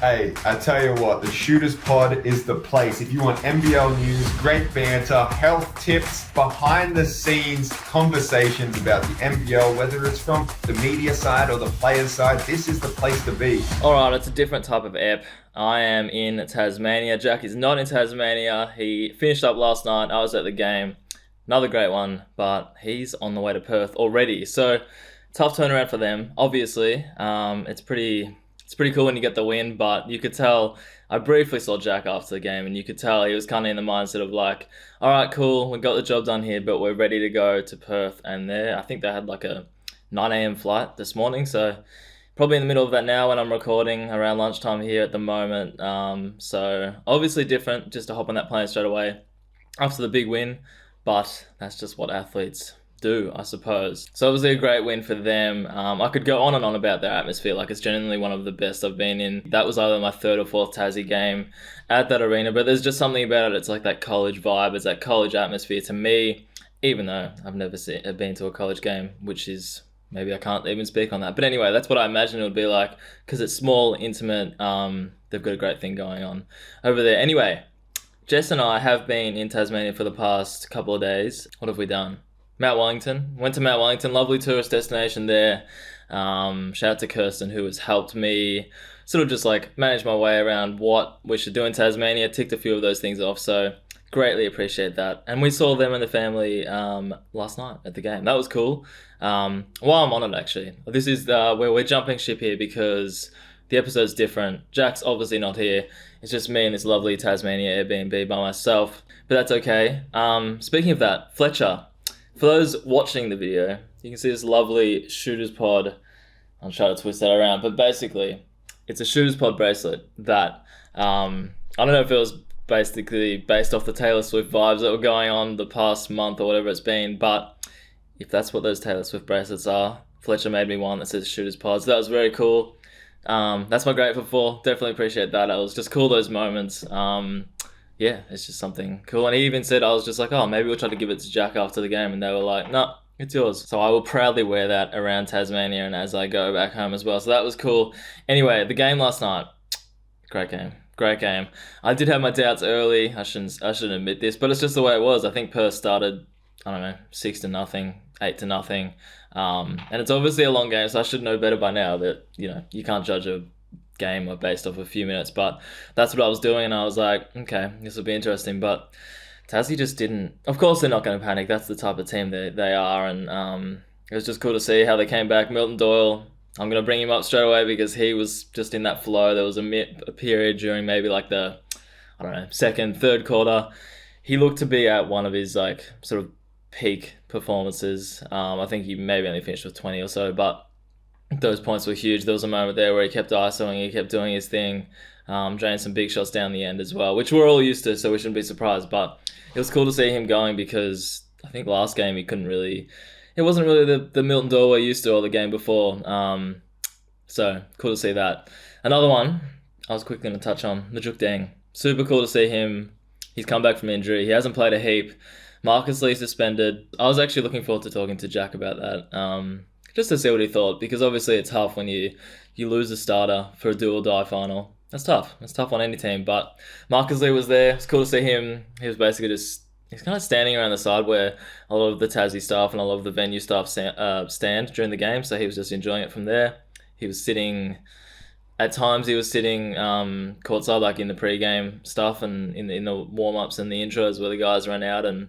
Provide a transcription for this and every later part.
Hey, I tell you what, the Shooters Pod is the place. If you want NBL news, great banter, health tips, behind the scenes conversations about the NBL, whether it's from the media side or the players side, this is the place to be. Alright, it's a different type of ep. I am in Tasmania. Jack is not in Tasmania. He finished up last night. I was at the game. Another great one, but he's on the way to Perth already. So, tough turnaround for them, obviously. It's pretty cool when you get the win, but you could tell, I briefly saw Jack after the game, and you could tell he was kind of in the mindset of like, all right, cool, we got the job done here, but we're ready to go to Perth. And I think they had like a 9 a.m. flight this morning, so probably in the middle of that now when I'm recording, around lunchtime here at the moment. So obviously different just to hop on that plane straight away after the big win, but that's just what athletes do, I suppose. So it was a great win for them. I could go on and on about their atmosphere. Like, it's genuinely one of the best I've been in. That was either my third or fourth Tassie game at that arena, but there's just something about it. It's like that college vibe. It's that college atmosphere to me, even though I've never been to a college game, which is, maybe I can't even speak on that. But anyway, that's what I imagine it would be like, because it's small, intimate. They've got a great thing going on over there. Anyway, Jess and I have been in Tasmania for the past couple of days. What have we done? Mount Wellington. Went to Mount Wellington, lovely tourist destination there. Shout out to Kirsten, who has helped me sort of just like manage my way around what we should do in Tasmania. Ticked a few of those things off, so greatly appreciate that. And we saw them and the family last night at the game. That was cool. While I'm on it, actually, this is where we're jumping ship here because the episode's different. Jack's obviously not here. It's just me and this lovely Tasmania Airbnb by myself, but that's okay. Speaking of that, Fletcher. For those watching the video, you can see this lovely Shooters Pod. I'll try to twist that around, but basically, it's a Shooters Pod bracelet that, I don't know if it was basically based off the Taylor Swift vibes that were going on the past month or whatever it's been, but if that's what those Taylor Swift bracelets are, Fletcher made me one that says Shooters Pod, so that was very cool. That's what I'm grateful for. Definitely appreciate that. It was just cool, those moments. Yeah, it's just something cool. And he even said, I was just like, oh, maybe we'll try to give it to Jack after the game. And they were like, no, it's yours. So I will proudly wear that around Tasmania and as I go back home as well. So that was cool. Anyway, the game last night, great game. Great game. I did have my doubts early. I shouldn't admit this, but it's just the way it was. I think Perth started, 6-0, 8-0. And it's obviously a long game, so I should know better by now that, you can't judge a game or based off a few minutes, but that's what I was doing, and I was like, okay, this will be interesting. But Tassie just didn't. Of course they're not going to panic. That's the type of team they are, and it was just cool to see how they came back. Milton Doyle, I'm going to bring him up straight away because he was just in that flow. There was a period during maybe like the, second, third quarter. He looked to be at one of his like sort of peak performances. I think he maybe only finished with 20 or so, but those points were huge. There was a moment there where he kept ISOing, he kept doing his thing, drained some big shots down the end as well, which we're all used to, so we shouldn't be surprised. But it was cool to see him going because I think last game it wasn't really the Milton Doyle we're used to or the game before. So cool to see that. Another one I was quickly going to touch on, Majuk Deng. Super cool to see him. He's come back from injury. He hasn't played a heap. Marcus Lee suspended. I was actually looking forward to talking to Jack about that. Just to see what he thought, because obviously it's tough when you lose a starter for a do or die final. That's tough. It's tough on any team. But Marcus Lee was there. It's cool to see him. He was basically he's kind of standing around the side where a lot of the Tassie staff and a lot of the venue staff stand during the game. So he was just enjoying it from there. He was sitting, at times he was sitting courtside, like in the pre-game stuff and in the warm-ups and the intros where the guys ran out, and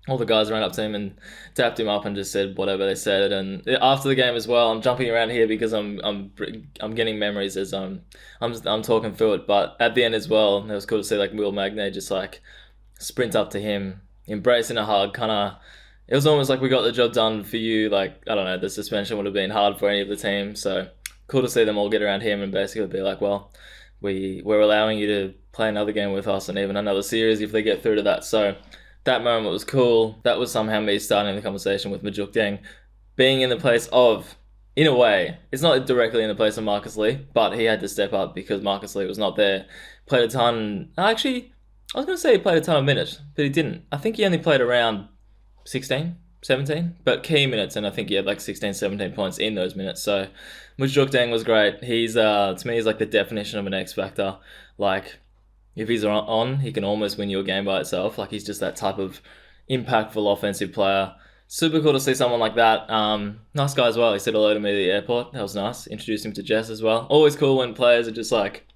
all the guys ran up to him and tapped him up and just said whatever they said. And after the game as well, I'm jumping around here because I'm getting memories as I'm talking through it. But at the end as well, it was cool to see like Will Magnay just like sprint up to him, embrace in a hug. It was almost like we got the job done for you. Like, I don't know, the suspension would have been hard for any of the team. So cool to see them all get around him and basically be like, well, we're allowing you to play another game with us and even another series if they get through to that. So that moment was cool. That was somehow me starting the conversation with Majuk Deng, being in the place of, in a way, it's not directly in the place of Marcus Lee, but he had to step up because Marcus Lee was not there. Played a ton. Actually, I was going to say he played a ton of minutes, but he didn't. I think he only played around 16, 17, but key minutes, and I think he had like 16, 17 points in those minutes. So Mujokdang was great. He's to me, he's like the definition of an X factor. Like, if he's on, he can almost win you a game by itself. Like, he's just that type of impactful offensive player. Super cool to see someone like that. Nice guy as well. He said hello to me at the airport. That was nice. Introduced him to Jess as well. Always cool when players are just like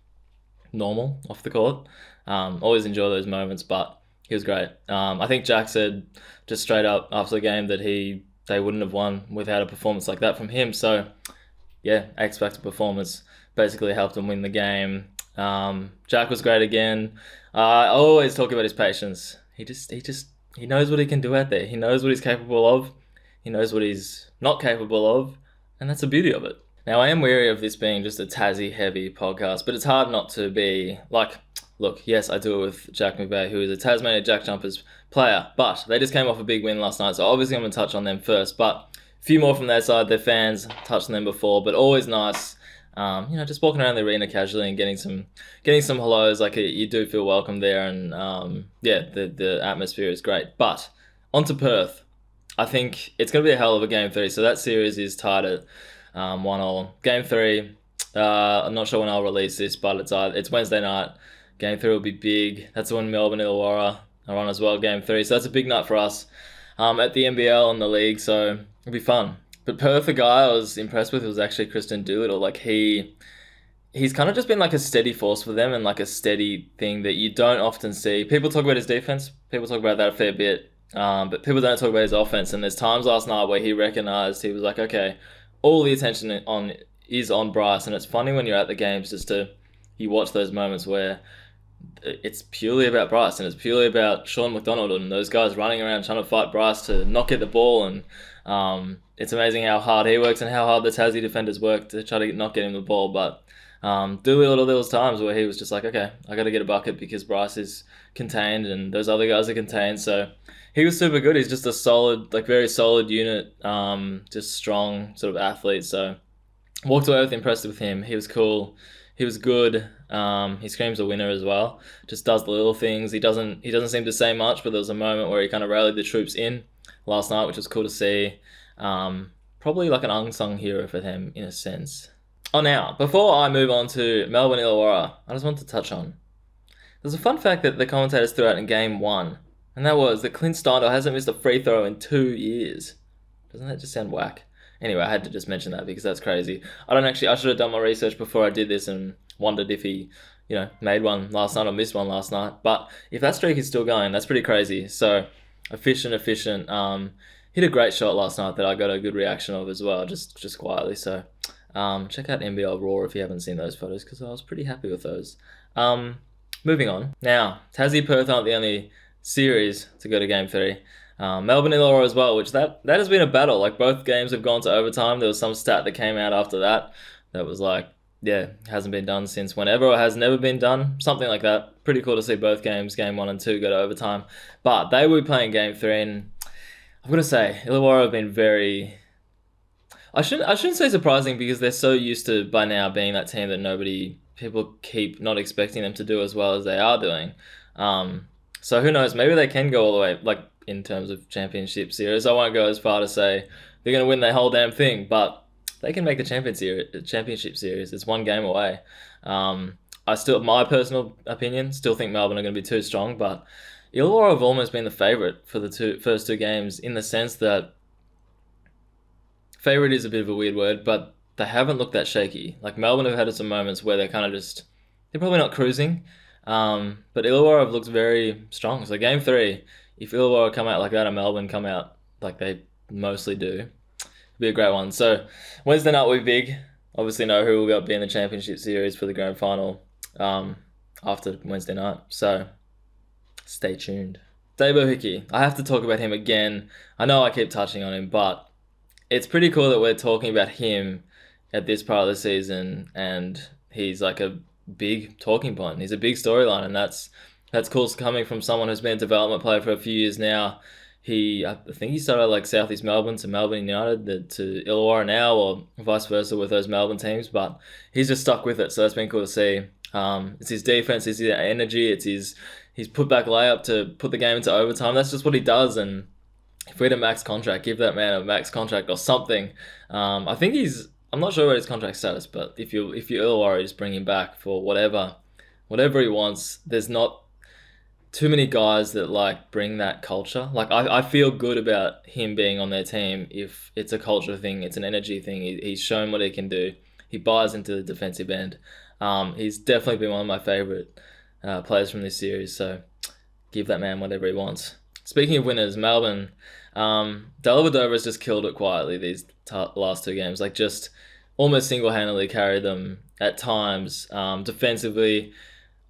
normal off the court. Always enjoy those moments, but he was great. I think Jack said just straight up after the game that they wouldn't have won without a performance like that from him. So yeah, X Factor performance basically helped him win the game. Jack was great again. I always talk about his patience. He knows what he can do out there. He knows what he's capable of. He knows what he's not capable of, and that's the beauty of it. Now, I am wary of this being just a Tassie-heavy podcast, but it's hard not to be like, look, yes, I do it with Jack McVeigh, who is a Tasmania Jack Jumpers player, but they just came off a big win last night, so obviously I'm going to touch on them first, but a few more from their side. Their fans touched on them before, but always nice. Just walking around the arena casually and getting some hellos, like you do feel welcome there, and the atmosphere is great. But on to Perth. I think it's going to be a hell of a game 3. So that series is tied at 1-1. Game 3, I'm not sure when I'll release this, but it's Wednesday night. Game 3 will be big. That's when Melbourne Illawarra are on as well, Game 3. So that's a big night for us at the NBL and the league, so it'll be fun. But Perth, the guy I was impressed with was actually Christian Doolittle. Like, he's kind of just been like a steady force for them and like a steady thing that you don't often see. People talk about his defense. People talk about that a fair bit. But people don't talk about his offense. And there's times last night where he recognized, he was like, okay, all the attention is on Bryce. And it's funny when you're at the games you watch those moments where it's purely about Bryce and it's purely about Sean McDonald and those guys running around trying to fight Bryce to not get the ball. And it's amazing how hard he works and how hard the Tassie defenders work to try to not get him the ball. But Doolittle, there was times where he was just like, okay, I got to get a bucket because Bryce is contained and those other guys are contained. So he was super good. He's just a solid, like very solid unit, just strong sort of athlete. So walked away with impressed with him. He was cool. He was good. He screams a winner as well. Just does the little things. He doesn't seem to say much, but there was a moment where he kind of rallied the troops in last night, which was cool to see. Probably like an unsung hero for them in a sense. Oh, now, before I move on to Melbourne Illawarra, I just want to touch on. There's a fun fact that the commentators threw out in Game 1, and that was that Clint Steindl hasn't missed a free throw in 2 years. Doesn't that just sound whack? Anyway, I had to just mention that because that's crazy. I should have done my research before I did this and wondered if he, made one last night or missed one last night. But if that streak is still going, that's pretty crazy. So, efficient. Hit a great shot last night that I got a good reaction of as well, just quietly. So, check out NBL Raw if you haven't seen those photos because I was pretty happy with those. Moving on. Now, Tassie Perth aren't the only series to go to Game 3. Melbourne Illawarra as well, which that has been a battle. Like, both games have gone to overtime. There was some stat that came out after that was like, hasn't been done since whenever or has never been done. Something like that. Pretty cool to see both games, Game 1 and 2, go to overtime. But they will be playing Game 3, and I've got to say, Illawarra have been very... I shouldn't say surprising because they're so used to, by now, being that team that people keep not expecting them to do as well as they are doing. So who knows, maybe they can go all the way, like, in terms of championship series. I won't go as far to say they're going to win the whole damn thing, but they can make the championship series. It's one game away. My personal opinion, still think Melbourne are going to be too strong, but Illawarra have almost been the favourite for the first two games in the sense that favourite is a bit of a weird word, but they haven't looked that shaky. Like, Melbourne have had some moments where they're kind of they're probably not cruising, but Illawarra have looked very strong. So Game 3, if Illawarra come out like that and Melbourne come out like they mostly do, it'll be a great one. So Wednesday night will be big. Obviously know who will be in the championship series for the grand final after Wednesday night. So stay tuned. Dabo Hickey. I have to talk about him again. I know I keep touching on him, but it's pretty cool that we're talking about him at this part of the season, and he's like a big talking point. He's a big storyline, and that's cool coming from someone who's been a development player for a few years now. I think he started like Southeast Melbourne to Melbourne United to Illawarra now, or vice versa with those Melbourne teams, but he's just stuck with it, so that's been cool to see. It's his defense, it's his energy, it's his put-back layup to put the game into overtime. That's just what he does, and if we had a max contract, give that man a max contract or something. I think I'm not sure about his contract status, but if you're Illawarra, just bring him back for whatever he wants. There's not too many guys that like bring that culture. Like I feel good about him being on their team if it's a culture thing, it's an energy thing. He's shown what he can do. He buys into the defensive end. He's definitely been one of my favorite players from this series. So give that man whatever he wants. Speaking of winners, Melbourne, Dellavedova has just killed it quietly these last two games. Like just almost single-handedly carried them at times, defensively,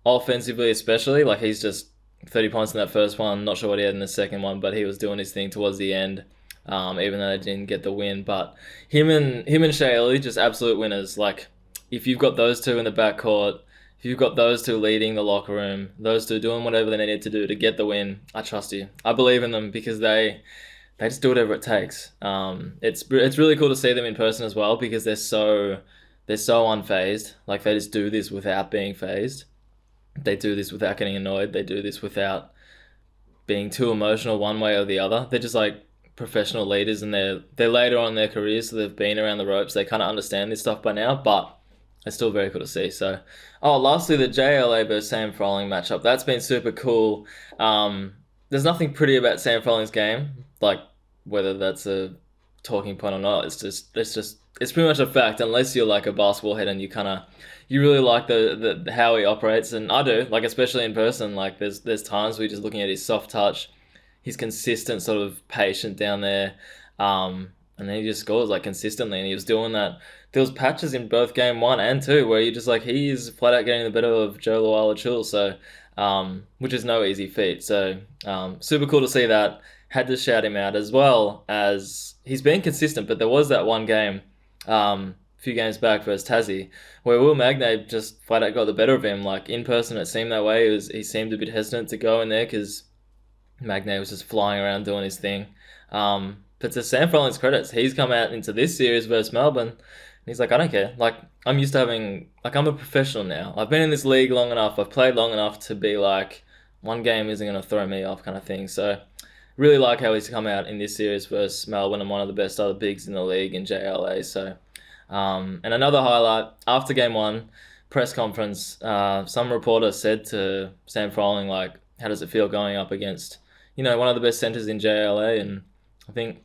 offensively especially. Like he's just 30 points in that first one. Not sure what he had in the second one, but he was doing his thing towards the end, even though they didn't get the win. But him and Shea Ellie, just absolute winners. Like if you've got those two in the backcourt, if you've got those two leading the locker room, those two doing whatever they need to do to get the win, I trust you. I believe in them because they just do whatever it takes. It's really cool to see them in person as well because they're so unfazed. Like they just do this without being phased. They do this without getting annoyed. They do this without being too emotional one way or the other. They're just like professional leaders, and they're later on in their careers, so they've been around the ropes. They kind of understand this stuff by now, but it's still very cool to see. So, lastly, the JLA versus Sam Froling matchup. That's been super cool. There's nothing pretty about Sam Froling's game, like whether that's a talking point or not. It's pretty much a fact. Unless you're like a basketball head and you really like the how he operates, and I do, like especially in person. Like there's times where you're just looking at his soft touch, his consistent sort of patient down there, and then he just scores like consistently. And he was doing that. There was patches in both game 1 and 2 where you're just like he is flat out getting the better of Joe Luala-Chul, so which is no easy feat. So super cool to see that. Had to shout him out as well as he's been consistent, but there was that one game. Few games back versus Tassie, where Will Magnay just flat out got the better of him. Like in person, it seemed that way. He seemed a bit hesitant to go in there because Magnay was just flying around doing his thing. But to Sam Froling's credits, he's come out into this series versus Melbourne, and he's like, I don't care. Like I'm used to having, like I'm a professional now. I've been in this league long enough. I've played long enough to be like, one game isn't going to throw me off kind of thing. So really like how he's come out in this series versus Melbourne and one of the best other bigs in the league in JLA. So. And another highlight, after game 1, press conference, some reporter said to Sam Froling, like, how does it feel going up against, one of the best centers in JLA? And I think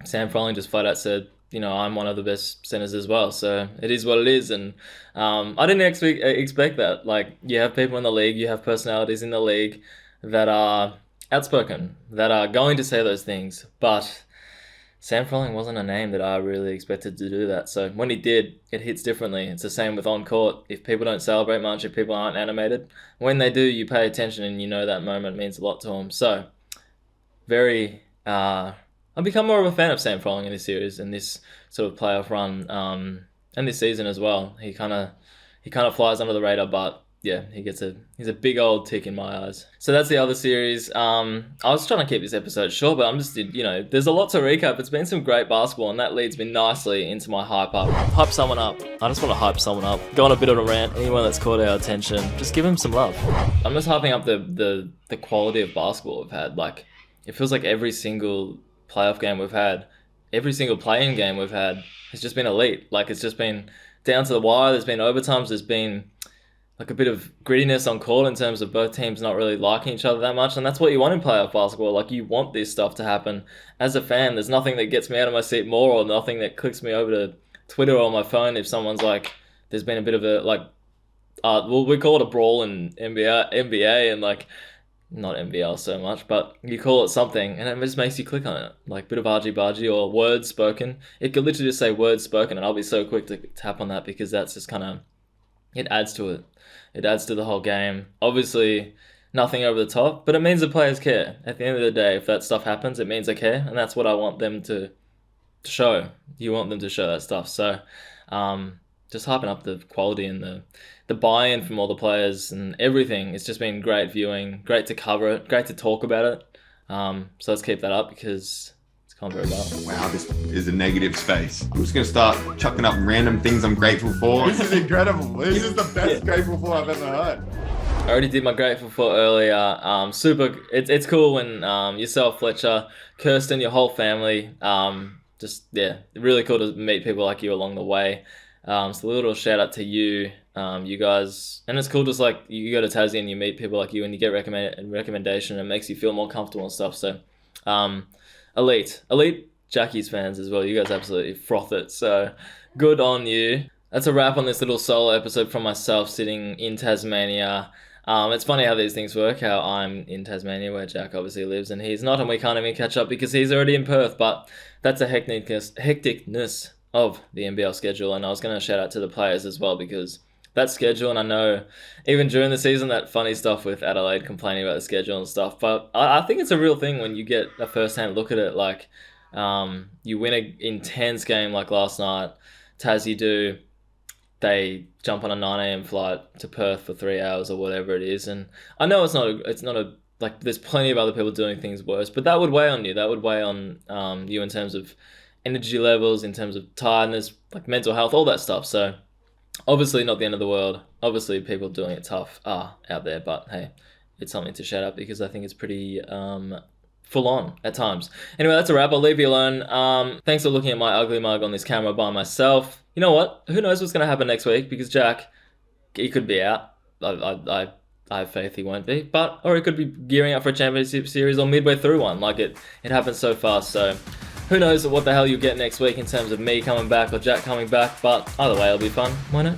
Sam Froling just flat out said, I'm one of the best centers as well. So it is what it is. And I didn't expect that. Like, you have people in the league, you have personalities in the league that are outspoken, that are going to say those things, but Sam Froling wasn't a name that I really expected to do that. So when he did, it hits differently. It's the same with on court. If people don't celebrate much, if people aren't animated, when they do, you pay attention and that moment means a lot to them. So I've become more of a fan of Sam Froling in this series and this sort of playoff run, and this season as well. He kind of flies under the radar, but yeah, he's a big old tick in my eyes. So that's the other series. I was trying to keep this episode short, but I'm just, there's a lot to recap. It's been some great basketball, and that leads me nicely into my hype up. Hype someone up. I just want to hype someone up. Go on a bit of a rant. Anyone that's caught our attention, just give him some love. I'm just hyping up the quality of basketball we've had. Like, it feels like every single playoff game we've had, every single play-in game we've had has just been elite. Like, it's just been down to the wire. There's been overtimes. There's been like a bit of grittiness on court in terms of both teams not really liking each other that much, and that's what you want in playoff basketball. Like, you want this stuff to happen. As a fan, there's nothing that gets me out of my seat more, or nothing that clicks me over to Twitter or my phone if someone's like, there's been a bit of a, like, we call it a brawl in NBA and like, not NBL so much, but you call it something, and it just makes you click on it. Like, bit of argy-bargy or words spoken. It could literally just say words spoken, and I'll be so quick to tap on that because that's just kind of, it adds to it. It adds to the whole game. Obviously, nothing over the top, but it means the players care. At the end of the day, if that stuff happens, it means they care, and that's what I want them to show. You want them to show that stuff. So, just hyping up the quality and the buy-in from all the players and everything. It's just been great viewing, great to cover it, great to talk about it. So let's keep that up because it's gone very well. Wow, this is a negative space. I'm just going to start chucking up random things I'm grateful for. This is incredible. This is the best grateful for I've ever heard. I already did my grateful for earlier. Super. It's cool when yourself, Fletcher, Kirsten, your whole family, just, yeah, really cool to meet people like you along the way. So a little shout out to you, you guys. And it's cool just like you go to Tassie and you meet people like you and you get recommendation and it makes you feel more comfortable and stuff. So elite Jackie's fans as well. You guys absolutely froth it. So good on you. That's a wrap on this little solo episode from myself sitting in Tasmania. It's funny how these things work, how I'm in Tasmania where Jack obviously lives and he's not, and we can't even catch up because he's already in Perth, but that's a hecticness of the NBL schedule. And I was going to shout out to the players as well because that schedule, and I know even during the season that funny stuff with Adelaide complaining about the schedule and stuff, but I think it's a real thing when you get a first-hand look at it. Like you win an intense game like last night, Tassie do, they jump on a 9 a.m. flight to Perth for 3 hours or whatever it is. And I know it's not a like there's plenty of other people doing things worse, but that would weigh on you. That would weigh on you in terms of energy levels, in terms of tiredness, like mental health, all that stuff. So obviously not the end of the world. Obviously people doing it tough are out there, but hey, it's something to shout out because I think it's pretty full on at times. Anyway, that's a wrap. I'll leave you alone. Thanks for looking at my ugly mug on this camera by myself. You know what? Who knows what's going to happen next week because Jack, he could be out. I have faith he won't be, or he could be gearing up for a championship series or midway through one. Like it happens so fast. So who knows what the hell you'll get next week in terms of me coming back or Jack coming back. But either way, it'll be fun. Why not?